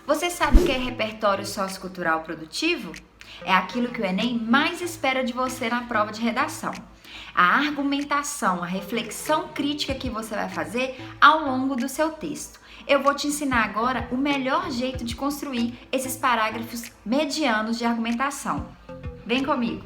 Você sabe o que é repertório sociocultural produtivo? É aquilo que o Enem mais espera de você na prova de redação. A argumentação, a reflexão crítica que você vai fazer ao longo do seu texto. Eu vou te ensinar agora o melhor jeito de construir esses parágrafos medianos de argumentação. Vem comigo!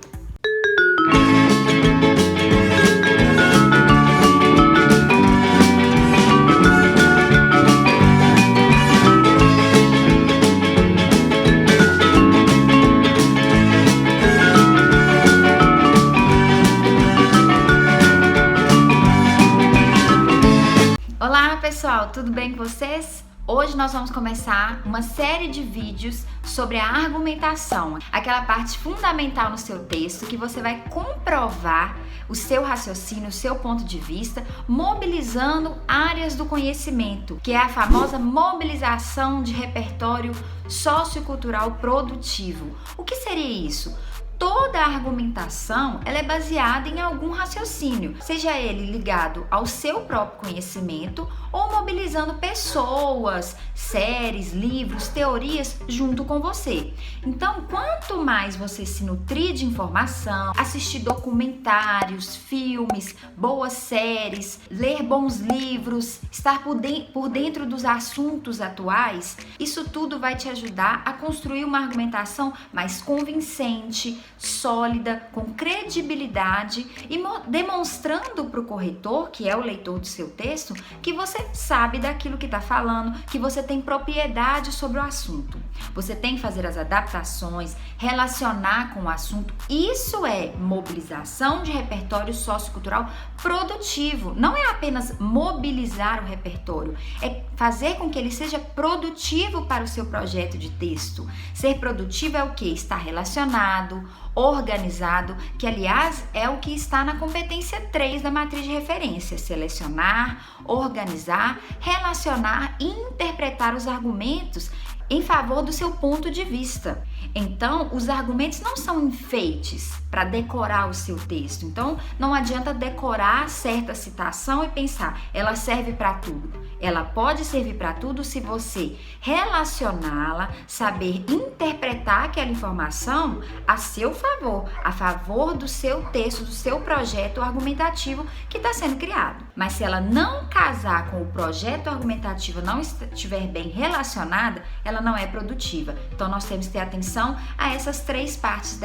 Olá pessoal, tudo bem com vocês? Hoje nós vamos começar uma série de vídeos sobre a argumentação, aquela parte fundamental no seu texto que você vai comprovar o seu raciocínio, o seu ponto de vista, mobilizando áreas do conhecimento, que é a famosa mobilização de repertório sociocultural produtivo. O que seria isso? Toda a argumentação ela é baseada em algum raciocínio, seja ele ligado ao seu próprio conhecimento ou mobilizando pessoas, séries, livros, teorias junto com você. Então, quanto mais você se nutrir de informação, assistir documentários, filmes, boas séries, ler bons livros, estar por dentro dos assuntos atuais, isso tudo vai te ajudar a construir uma argumentação mais convincente, sólida, com credibilidade e demonstrando para o corretor, que é o leitor do seu texto, que você sabe daquilo que está falando, que você tem propriedade sobre o assunto. Você tem que fazer as adaptações, relacionar com o assunto. Isso é mobilização de repertório sociocultural produtivo. Não é apenas mobilizar o repertório, é fazer com que ele seja produtivo para o seu projeto de texto. Ser produtivo é o quê? Estar relacionado, organizado, que aliás é o que está na competência 3 da matriz de referência: selecionar, organizar, relacionar e interpretar os argumentos em favor do seu ponto de vista. Então, os argumentos não são enfeites para decorar o seu texto. Então, não adianta decorar certa citação e pensar, ela serve para tudo. Ela pode servir para tudo se você relacioná-la, saber interpretar aquela informação a seu favor, a favor do seu texto, do seu projeto argumentativo que está sendo criado. Mas se ela não casar com o projeto argumentativo, não estiver bem relacionada, ela não é produtiva. Então, nós temos que ter atenção a essas três partes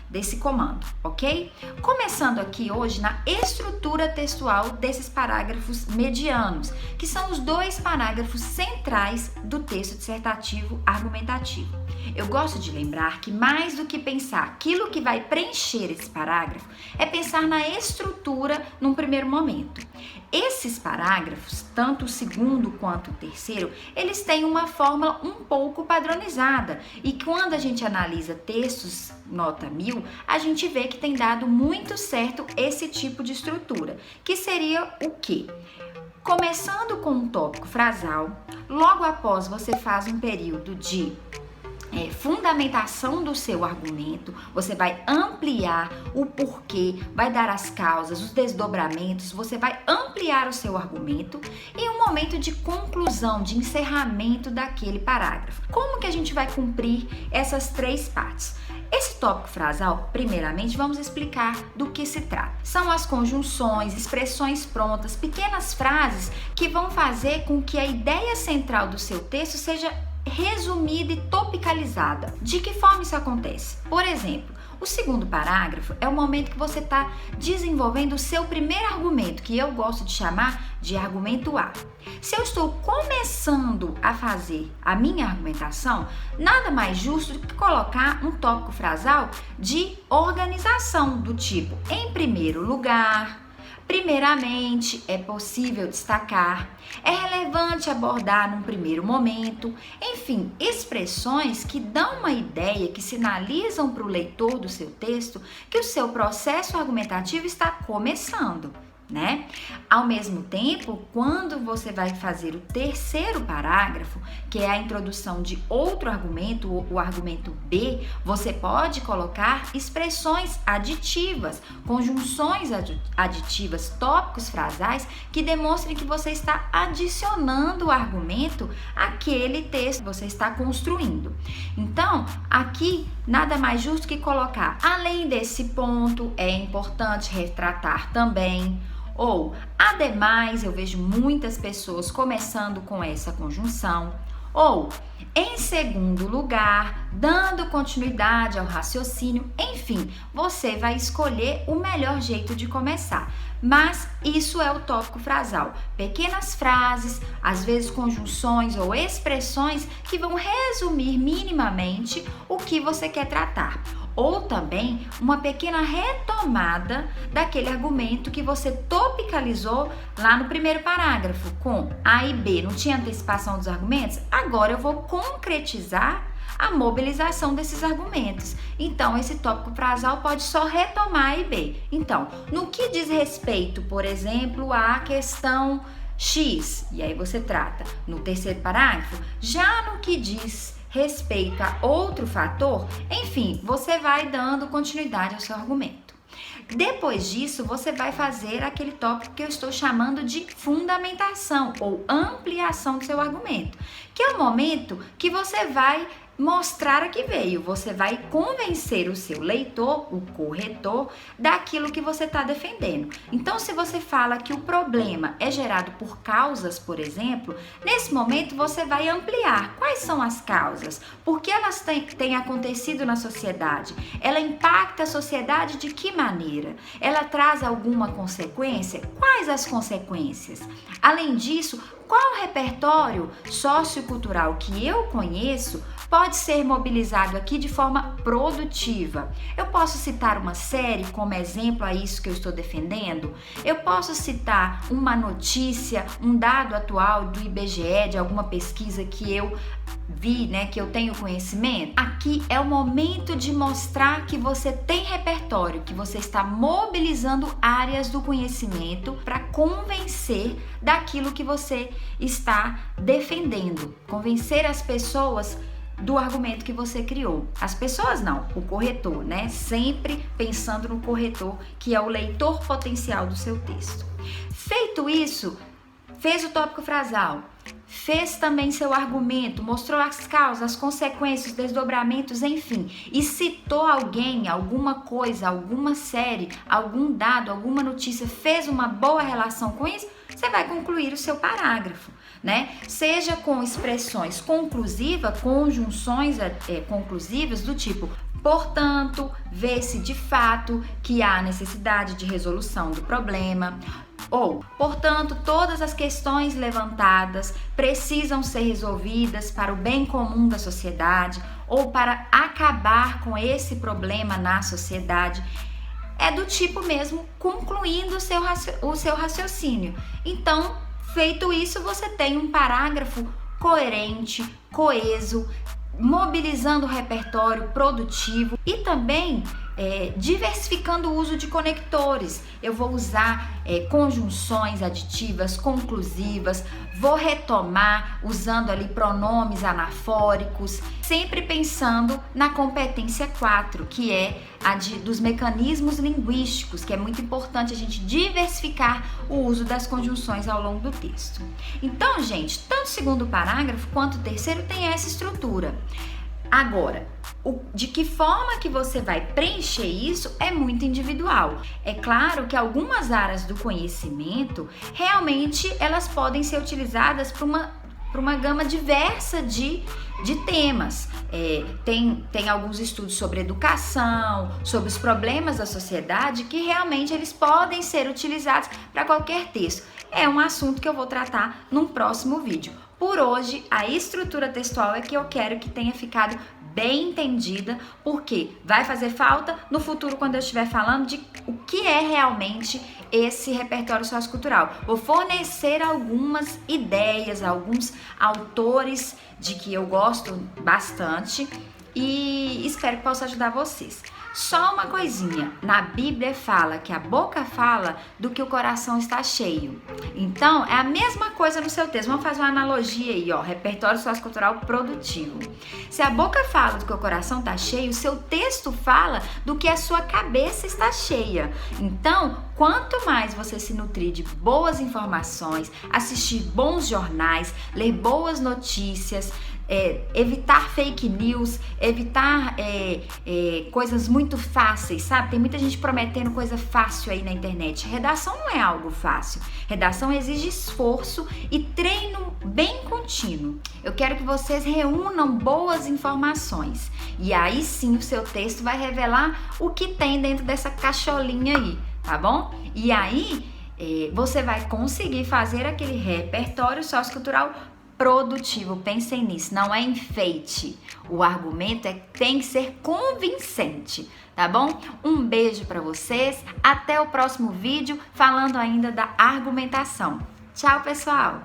desse comando, ok? Começando aqui hoje na estrutura textual desses parágrafos medianos, que são os dois parágrafos centrais do texto dissertativo argumentativo. Eu gosto de lembrar que mais do que pensar aquilo que vai preencher esse parágrafo, é pensar na estrutura num primeiro momento. Esses parágrafos, tanto o segundo quanto o terceiro, eles têm uma fórmula um pouco padronizada, e quando a gente analisa textos nota 1000, a gente vê que tem dado muito certo esse tipo de estrutura, que seria o quê? Começando com um tópico frasal, logo após você faz um período de fundamentação do seu argumento, você vai ampliar o porquê, vai dar as causas, os desdobramentos, você vai ampliar o seu argumento e um momento de conclusão, de encerramento daquele parágrafo. Como que a gente vai cumprir essas três partes? Esse tópico frasal, primeiramente, vamos explicar do que se trata. São as conjunções, expressões prontas, pequenas frases que vão fazer com que a ideia central do seu texto seja resumida e topicalizada. De que forma isso acontece? Por exemplo, o segundo parágrafo é o momento que você está desenvolvendo o seu primeiro argumento, que eu gosto de chamar de argumento A. Se eu estou começando a fazer a minha argumentação, nada mais justo do que colocar um tópico frasal de organização, do tipo, em primeiro lugar, primeiramente, é possível destacar, é relevante abordar num primeiro momento, enfim, expressões que dão uma ideia, que sinalizam para o leitor do seu texto que o seu processo argumentativo está começando. né? Ao mesmo tempo, quando você vai fazer o terceiro parágrafo, que é a introdução de outro argumento, o argumento B, você pode colocar expressões aditivas, conjunções aditivas, tópicos frasais que demonstrem que você está adicionando o argumento àquele texto que você está construindo. Então, aqui nada mais justo que colocar, além desse ponto, é importante retratar também. Ou, ademais, eu vejo muitas pessoas começando com essa conjunção. Ou, em segundo lugar, dando continuidade ao raciocínio. Enfim, você vai escolher o melhor jeito de começar. Mas isso é o tópico frasal. Pequenas frases, às vezes conjunções ou expressões que vão resumir minimamente o que você quer tratar. Ou também uma pequena retomada daquele argumento que você topicalizou lá no primeiro parágrafo, com A e B. Não tinha antecipação dos argumentos? Agora eu vou concretizar a mobilização desses argumentos. Então, esse tópico frasal pode só retomar A e B. Então, no que diz respeito, por exemplo, à questão X, e aí você trata no terceiro parágrafo, já no que diz respeito a outro fator, enfim, você vai dando continuidade ao seu argumento. Depois disso, você vai fazer aquele tópico que eu estou chamando de fundamentação ou ampliação do seu argumento, que é o momento que você vai mostrar a que veio, você vai convencer o seu leitor, o corretor, daquilo que você está defendendo. Então, se você fala que o problema é gerado por causas, por exemplo, nesse momento você vai ampliar. Quais são as causas? Por que elas têm acontecido na sociedade? Ela impacta a sociedade de que maneira? Ela traz alguma consequência? Quais as consequências? Além disso, qual repertório sociocultural que eu conheço pode ser mobilizado aqui de forma produtiva? Eu posso citar uma série como exemplo a isso que eu estou defendendo? Eu posso citar uma notícia, um dado atual do IBGE, de alguma pesquisa que eu vi, né, que eu tenho conhecimento? Aqui é o momento de mostrar que você tem repertório, que você está mobilizando áreas do conhecimento para convencer daquilo que você está defendendo, convencer as pessoas do argumento que você criou. As pessoas não, o corretor, né? Sempre pensando no corretor, que é o leitor potencial do seu texto. Feito isso, fez o tópico frasal, fez também seu argumento, mostrou as causas, as consequências, os desdobramentos, enfim, e citou alguém, alguma coisa, alguma série, algum dado, alguma notícia, fez uma boa relação com isso, você vai concluir o seu parágrafo, né? Seja com expressões conclusivas, conjunções conclusivas do tipo: portanto, vê-se de fato que há necessidade de resolução do problema. Ou, portanto, todas as questões levantadas precisam ser resolvidas para o bem comum da sociedade ou para acabar com esse problema na sociedade. É do tipo mesmo concluindo o seu raciocínio. Então, feito isso, você tem um parágrafo coerente, coeso, mobilizando o repertório produtivo e também diversificando o uso de conectores. Eu vou usar conjunções aditivas, conclusivas, vou retomar usando ali pronomes anafóricos, sempre pensando na competência 4, que é a dos mecanismos linguísticos, que é muito importante a gente diversificar o uso das conjunções ao longo do texto. Então, gente, tanto o segundo parágrafo quanto o terceiro tem essa estrutura. Agora, de que forma que você vai preencher isso é muito individual. É claro que algumas áreas do conhecimento, realmente, elas podem ser utilizadas para uma gama diversa de temas. Tem alguns estudos sobre educação, sobre os problemas da sociedade, que realmente eles podem ser utilizados para qualquer texto. É um assunto que eu vou tratar num próximo vídeo. Por hoje, a estrutura textual é que eu quero que tenha ficado bem entendida, porque vai fazer falta no futuro quando eu estiver falando de o que é realmente esse repertório sociocultural. Vou fornecer algumas ideias, alguns autores de que eu gosto bastante e espero que possa ajudar vocês. Só uma coisinha, na Bíblia fala que a boca fala do que o coração está cheio. Então, é a mesma coisa no seu texto. Vamos fazer uma analogia aí, ó, repertório sociocultural produtivo. Se a boca fala do que o coração está cheio, o seu texto fala do que a sua cabeça está cheia. Então, quanto mais você se nutrir de boas informações, assistir bons jornais, ler boas notícias, evitar fake news, evitar coisas muito fáceis, sabe? Tem muita gente prometendo coisa fácil aí na internet. Redação não é algo fácil. Redação exige esforço e treino bem contínuo. Eu quero que vocês reúnam boas informações. E aí sim o seu texto vai revelar o que tem dentro dessa cacholinha aí, tá bom? E aí você vai conseguir fazer aquele repertório sociocultural produtivo. Pensem nisso, não é enfeite. O argumento tem que ser convincente, tá bom? Um beijo para vocês, até o próximo vídeo falando ainda da argumentação. Tchau, pessoal!